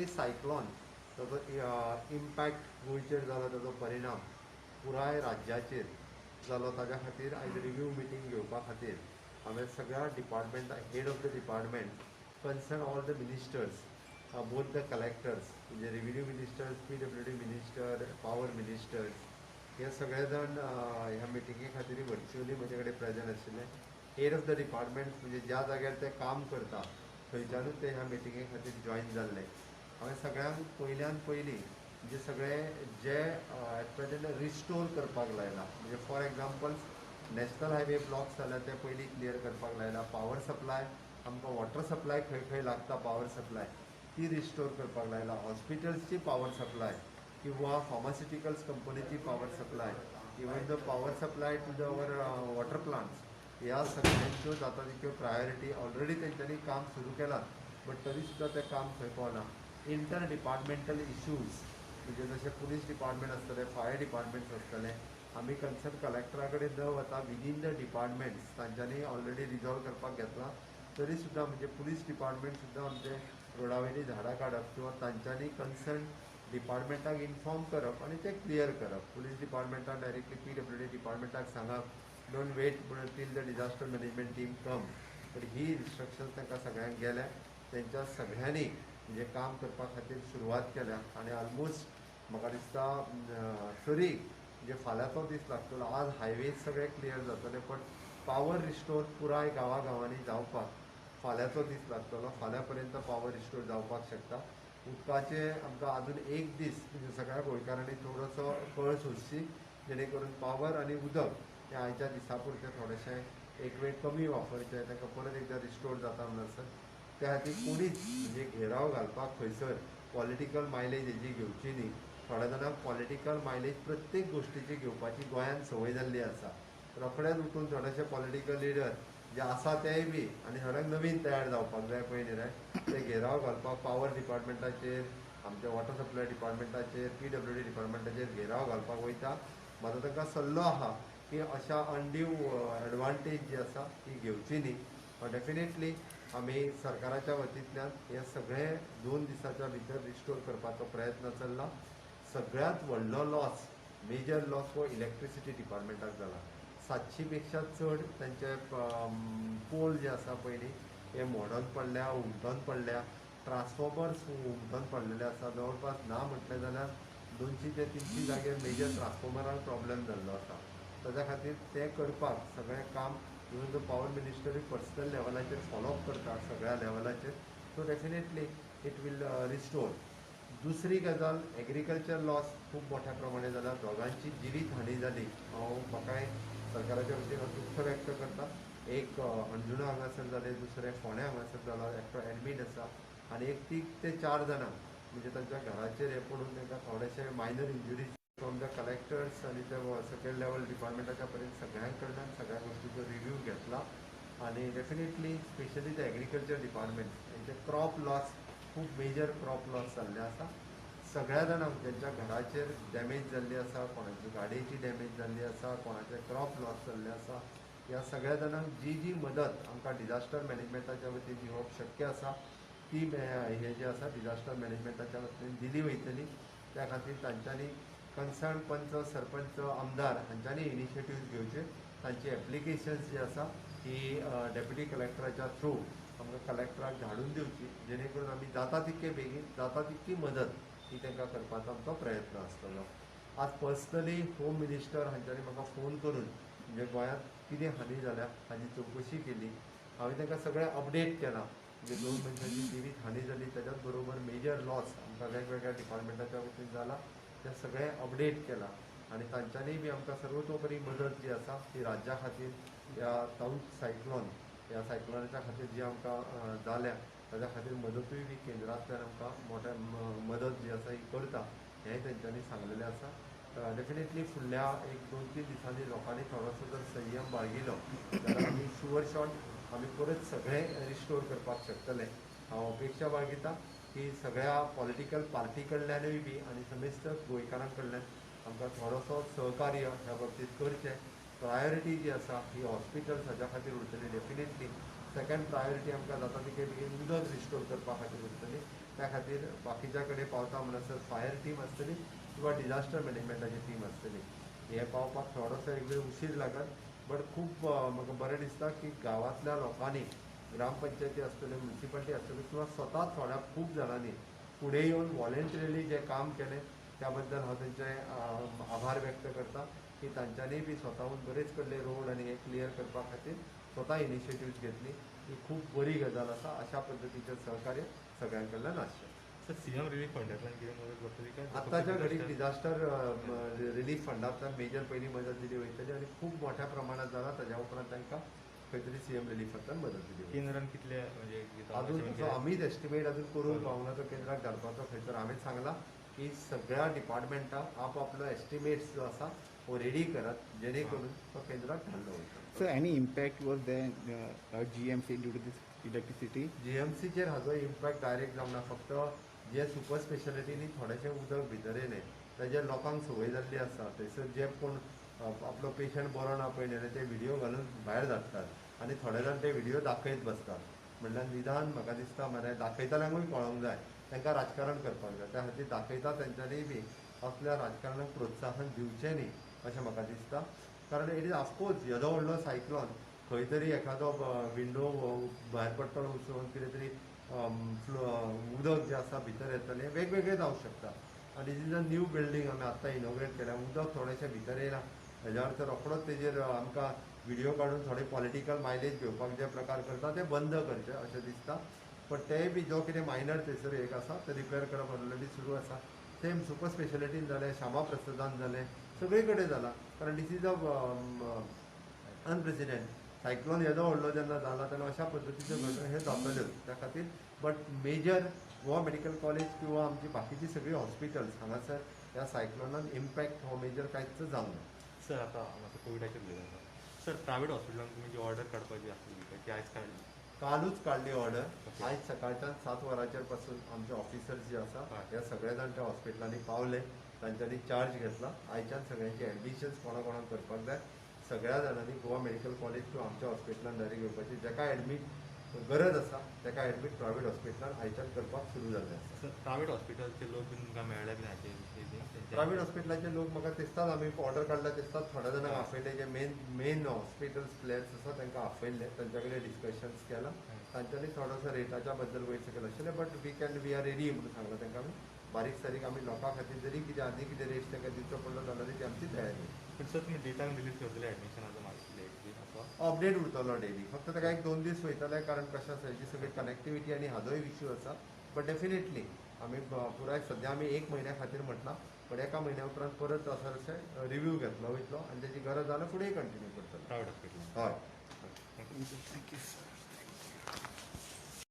Cyclone ताचो impact गोंयचेर जालो, ताचो परिणाम पुराय राज्याचेर जालो. ताज्या खातीर आयज रिव्यू मिटींग घेवपा खातीर हांवें सगळ्या department head of the department concern all the ministers, both the collectors म्हणजे revenue ministers, PWD minister, power ministers, हे सगळे जाण ह्या मिटिंगे खातीर व्हर्च्युअली म्हजे कडेन प्रेजंट आशिल्ले. हेड ऑफ द डिपार्टमेंट म्हणजे ज्या जाग्यार ते काम करता थंयच्यानूच ते ह्या मिटिंगे खातीर जॉईन जाल्ले. हांवें सगळ्यांक पयल्यान पयलीं म्हणजे सगळे जे एट प्रेजेंट रिस्टोर करपाक लायला, म्हणजे for example national highway blocks जाल्यार ते पयलीं क्लियर करपाक लायला. पावर सप्लाय आमकां वॉटर सप्लाय खंय खंय लागता पावर सप्लाय ती रिस्टोर करपाक लायला. हॉस्पिटल्सची पावर सप्लाय किंवा फार्मास्युटिकल्स कंपनीची power supply, even the power supply to the our water plants, ह्या सगळ्यांच्यो जाता तितक्यो प्रायोरिटी ऑलरेडी तेंच्यांनी काम सुरू केलां, बट तरी सुद्दां तें काम खंय पावना. इंटर डिपार्टमेंटल इश्यूज म्हणजे जशें पुलीस डिपार्टमेंट आसतले, फायर डिपार्टमेंट्स आसतले, आमी कन्सर्न कलेक्टरा कडेन न वता विदीन द डिपार्टमेंट्स तांच्यांनी ऑलरेडी रिजॉल्व करपाक घेतला. तरी सुद्दां म्हणजे पुलीस डिपार्टमेंट सुद्दां आमचे रोडावयली झाडां काडप किंवा तांच्यांनी कन्सर्न डिपार्टमेंटाक इन्फॉर्म करप आनी ते क्लियर करप. पुलीस डिपार्टमेंटाक डायरेक्टली PWD डिपार्टमेंटाक सांगप don't wait till the disaster management team come. तर ही इन्स्ट्रक्शन्स तांकां सगळ्यांक गेल्या. तेंच्या सगळ्यांनी म्हणजे काम करपा खातीर सुरवात केल्या आनी ऑलमोस्ट म्हाका दिसता तरी म्हणजे फाल्यांचो दीस लागतलो. आज हायवेज सगळे क्लियर जातले, बट पावर रिस्टोर पुराय गांवांनी जावपाक फाल्यांचो दीस लागतलो. फाल्यां पर्यंत पावर रिस्टोर जावपाक शकता. उदकाचे आमकां आजून एक दीस म्हणजे सगळ्या गोंयकारांनी थोडोसो कळ सोंसची, जेणे करून पावर आनी उदक हे आयच्या दिसा पुरते थोडेशें एक वेळ कमी वापरचे, ताका परत एकदां रिस्टोर जाता म्हणसर त्या खातीर कोणीच म्हणजे घेराव घालपाक खंयसर पॉलिटिकल मायलेज हेजी घेवची न्ही. थोड्या जाणांक पॉलिटिकल मायलेज प्रत्येक गोश्टीची घेवपाची गोंयांत संवय जाल्ली आसा. रोखडेच उठून थोडेशे पॉलिटिकल लिडर जे आसा तेय बी आनी थोड्यांक नवीन तयार जावपाक जाय पळय न्ही रे, ते घेराव घालपाक पावर डिपार्टमेंटाचेर, आमच्या वॉटर सप्लाय डिपार्टमेंटाचेर, PWD डिपार्टमेंटाचेर घेराव घालपाक वयता. म्हाजो तांकां सल्लो आहा की अशा अनड्यू एडवांटेज जी आसा ती घेवची न्ही. डेफिनेटली आमी सरकाराच्या वतींतल्यान हे सगळे 2 दिसाच्या भितर रिस्टोर करपाचो प्रयत्न चल्ला. सगळ्यांत व्हडलो लॉस, मेजर लॉस हो इलेक्ट्रिसिटी डिपार्टमेंटाक जाला. 700 पेक्षा चड तांचे पोल जे आसा पयलीं हे मोडून पडल्या, हुमटोन पडल्या. ट्रान्सफॉर्मर्स हुमटोन पडलेले आसा. जवळपास ना म्हटलें जाल्यार 200 ते 300 जाग्यार मेजर ट्रान्सफॉर्मराक प्रॉब्लेम जाल्लो आसा. ताज्या खातीर तें करपाक सगळें काम even the power ministry personal लेवलाचेर फॉलोअप करता सगळ्या लेवलाचेर. So definitely it will restore. दुसरी गजाल, एग्रीकल्चर लॉस खूब मोठ्या प्रमाणे जाला. दोगांची जिवीत हानी जाली. हांव म्हाकाय सरकाराच्या वतीन दुख्ख व्यक्त करता. एक अंजुणा हांगासर जाले, दुसरे फोंड्या हांगासर जाला, एकटो एडमीट आसा आनी एक 3 ते 4 जाणां म्हणजे तांच्या घराचेर हे पडून तांकां थोडेशे minor injuries from the collectors आनी ते सेकंड लेवल डिपार्टमेंटाच्या पर्यंत सगळ्यां कडल्यान सगळ्या गोश्टीचो रिव्यू घेतला. आनी definitely specially the agriculture department हेंचे क्रॉप लॉस खूब मेजर क्रॉप लॉस जाल्ले आसा. सगळ्या जाणांक ज्यांच्या घराचेर डॅमेज जाल्ली आसा, कोणाची गाडयेची डॅमेज जाल्ली आसा, कोणाचे क्रॉप लॉस जाल्ले आसा, ह्या सगळ्या जाणांक जी जी मदत आमकां डिजास्टर मॅनेजमेंटाच्या वतीन दिवप शक्य आसा ती हे जे आसा डिजास्टर मॅनेजमेंटाच्या वतीन दिली वयतली. त्या खातीर तांच्यांनी कन्सर्न पंच, सरपंच, आमदार हांच्यांनी इनिशिएटीव्ह घेवचे. तांची एप्लिकेशन्स जी आसा ही डेप्युटी कलेक्टराच्या थ्रू आमकां कलेक्टराक धाडून दिवची, जेणे करून आमी जाता तितके बेगीन जाता तितकी मदत ही तांकां करपाचो आमचो प्रयत्न आसतलो. आज पर्सनली होम मिनिस्टर हांच्यांनी म्हाका फोन करून म्हणजे गोंयांत कितें हानी जाल्या हाची चवकशी केली. हांवें तांकां सगळें अपडेट केलां. म्हणजे 2 मनशांची जिवीत हानी जाली, त्याच्याच बरोबर मेजर लॉस आमकां वेगवेगळ्या डिपार्टमेंटाच्या वतीन जाला, तें सगळें अपडेट केलां. आनी तांच्यांनी बी आमकां सर्वतोपरी मदत जी आसा ती राज्या खातीर ह्या ताऊंस सायक्लॉन ह्या सायक्लॉनाच्या खातीर जी आमकां जाल्या ताच्या खातीर मदतूय बी केंद्रांतल्यान आमकां मोठ्या मदत जी आसा ही करता हेंय तेंच्यांनी सांगलेलें आसा. डेफिनेटली फुडल्या 1-2-3 दिसांनी लोकांनी थोडोसो जर संयम बाळगिलो जाल्यार आमी शुअर शॉट आमी परत सगळें रिस्टोर करपाक शकतले. हांव अपेक्षा बाळगिता की सगळ्या पॉलिटिकल पार्टी कडल्यानूय बी आनी समेस्त गोंयकारां कडल्यान आमकां थोडोसो सहकार्य ह्या बाबतींत करचें. प्रायोरिटी जी आसा ही हॉस्पिटल्स हाच्या खातीर उरतली डेफिनेटली. सेकंड प्रायोरिटी आमकां जाता तितके बेगीन उदक रिस्टोर करपा खातीर उरतली. त्या खातीर बाकीच्या कडेन पावता म्हणसर फायर टीम आसतली किंवा डिजास्टर मॅनेजमेंटाची टीम आसतली. हे पावपाक थोडोसो एक वेळ उशीर लागत, बट खूब म्हाका बरें दिसता की गांवांतल्या लोकांनी, ग्रामपंचायती आसतल्यो, म्युन्सिपालिटी आसतल्यो किंवा स्वता थोड्या खूब जाणांनी फुडें येवन वॉलंटरिली जें काम केलें त्या बद्दल हांव तेंचे आभार व्यक्त करता की तांच्यांनी बी स्वताहून बरेच कडले रोड आनी हे क्लियर करपा खातीर स्वता इनिशिएटिव्ह घेतली. ही खूब बरी गजाल आसा. अशा पद्दतीचें सहकार्य सगळ्यां कडल्यान आसचें. सर सीएम रिलीफ फंडांतल्यान कितें मदत करतली काय आतांच्या घडीक डिजास्टर रिलीफ फंडांतल्यान मेजर पयली मदत दिली वयतली आनी खूब मोठ्या प्रमाणात जाला. ताज्या उपरांत तांकां खंय तरी सीएम रिलीफांतल्यान मदत दिली वयतली. केंद्रान कितले म्हणजे अजून जो आमीच एस्टिमेट अजून करूंक पावना तो केंद्राक धाडपाचो. खंय तर हांवें सांगलां की सगळ्या डिपार्टमेंटाक आपआपलो एस्टिमेट्स जो आसा हो रेडी करात, जेणे करून तो केंद्राक धाडलो वयतलो. So any impact was there at GMC due to this electricity? जीएमसीचेर हाजो इम्पॅक्ट डायरेक्ट जावना. फक्त जे सुपर स्पेशालिटीनी थोडेशें उदक भितर येयलें ताजेर लोकांक संवय जाल्ली आसा. थंयसर जे कोण आपलो पेशंट बरो ना पळय ते व्हिडिओ घालून भायर धाडटात आनी थोडे जाण ते व्हिडिओ दाखयत बसतात. म्हणल्यार निदान म्हाका दिसता मरे दाखयतल्यांकूय कळोंक जाय तांकां राजकारण करपाक जाय. त्या खातीर दाखयता तेंच्यांनी बी असल्या राजकारणाक प्रोत्साहन दिवचें न्ही अशें म्हाका दिसता. कारण इट इज ऑफकोर्स येदो व्हडलो सायक्लोन खंय तरी एखादो विंडो भायर पडटलो उसळून कितें तरी उदक जें आसा भितर येतलें वेगवेगळें जावंक शकता. आनी दिस इज अ न्यू बिल्डींग आमी आत्तां इनॉग्रेट केल्या. उदक थोडेंशें भितर येयलां हेज्या अर्थ रोखडोच तेजेर आमकां व्हिडिओ काडून थोडे पॉलिटिकल मायलेज घेवपाक जे प्रकार करता ते बंद करचे अशें दिसता. पण तेय बी जो कितें मायनर थंयसर एक आसा ते रिपेर करप ऑलरेडी सुरू आसा. सेम सुपर स्पेशालिटीन जालें, श्यामा प्रसादान जालें, सगळे कडेन जाला. कारण डीस इज अ अनप्रेसिडेंट सायक्लोन येदो व्हडलो जेन्ना जाला तेन्ना अशा पद्दतीच्यो घटना हे जातल्योच. त्या खातीर but major Goa medical college किंवा आमची बाकीची सगळी हॉस्पिटल्स हांगासर ह्या सायक्लोनान इम्पॅक्ट हो मेजर कांयच जावंक ना. सर आतां म्हाका कोविडाचेर उलयता सर प्रायवेट हॉस्पिटलांत तुमी जी ऑर्डर काडपाची आसली काय ती आयज काडली? कालूच काडली ऑर्डर. आयज सकाळच्यान 7 वरांचेर पासून आमचे ऑफिसर्स जे आसा हे सगळे जाण त्या हॉस्पिटलांनी पावले. तांच्यांनी चार्ज घेतला. आयच्यान सगळ्यांची एडमिशन्स कोणा कोणाक करपाक जाय सगळ्या जाणांनी गोवा मेडिकल कॉलेज किंवा आमच्या हॉस्पिटलान डायरेक्ट घेवपाची. जाका एडमीट गरज आसा ताका एडमीट प्रायवेट हॉस्पिटलान आयच्यान करपाक सुरू जाल्लें आसा. सर प्रायवेट हॉस्पिटलचे लोक बीन तुमकां मेळ्ळे बीन हाचे प्रायवेट हॉस्पिटलाचे लोक म्हाका दिसतात आमी ऑर्डर काडला दिसतात थोड्या जाणांक आपयले. जे मेन हॉस्पिटल्स प्लेयर्स आसा तांकां आपयल्ले, तांच्या कडेन डिस्कशन्स केला. तांच्यांनी थोडोसो रेटाच्या बद्दल वयर सकयल आशिल्लें बट वी आर रेडी म्हणून सांगलां तांकां आमी. बारीक सारीक आमी लोकां खातीर जरी कितें आनी कितें रेट तांकां दिवचो पडलो जाल्यार ती आमची तयारी. पण सर तुमी डेटान रिलीज करतले एडमिशनाचो मागीर लेट बीन असो? अपडेट उरतलो डेली. फक्त ताका 1-2 दीस वयतले कारण कशें आसा हेची सगळी कनेक्टिविटी आनी हाजोय इश्यू आसा. बट डेफिनेटली आमी पुराय सद्या आमी 1 म्हयन्या खातीर म्हटलां पण एका म्हयन्या उपरांत परत असो रिव्यू घेतलो वयतलो आनी तेची गरज जाल्यार फुडेंय कंटिन्यू करतलो. प्रायवेट हॉस्पिटलांत हय. Thank you.